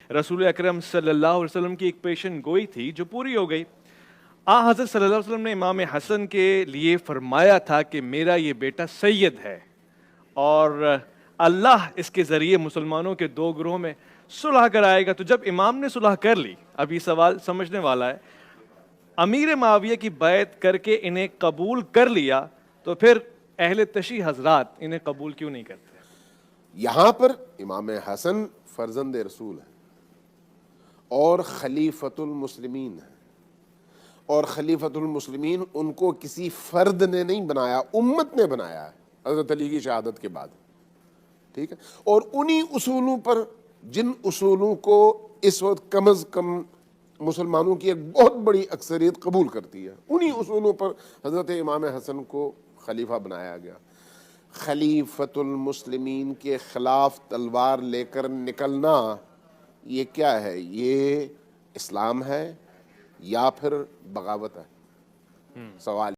رسول اکرم صلی اللہ علیہ وسلم کی ایک پیشن گوئی تھی جو پوری ہو گئی۔ حضرت صلی اللہ علیہ وسلم نے امام حسن کے لیے فرمایا تھا کہ میرا یہ بیٹا سید ہے اور اللہ اس کے ذریعے مسلمانوں کے دو گروہوں میں صلح کرائے گا۔ تو جب امام نے صلح کر لی، اب یہ سوال سمجھنے والا ہے، امیر معاویہ کی بیعت کر کے انہیں قبول کر لیا، تو پھر اہل تشیع حضرات انہیں قبول کیوں نہیں کرتے؟ یہاں پر امام حسن فرزند رسول ہے اور خلیفۃ المسلمین ہے، اور خلیفۃ المسلمین ان کو کسی فرد نے نہیں بنایا، امت نے بنایا ہے حضرت علی کی شہادت کے بعد، ٹھیک ہے؟ اور انہی اصولوں پر، جن اصولوں کو اس وقت کم از کم مسلمانوں کی ایک بہت بڑی اکثریت قبول کرتی ہے، انہی اصولوں پر حضرت امام حسن کو خلیفہ بنایا گیا۔ خلیفۃ المسلمین کے خلاف تلوار لے کر نکلنا یہ کیا ہے؟ یہ اسلام ہے یا پھر بغاوت ہے؟ سوال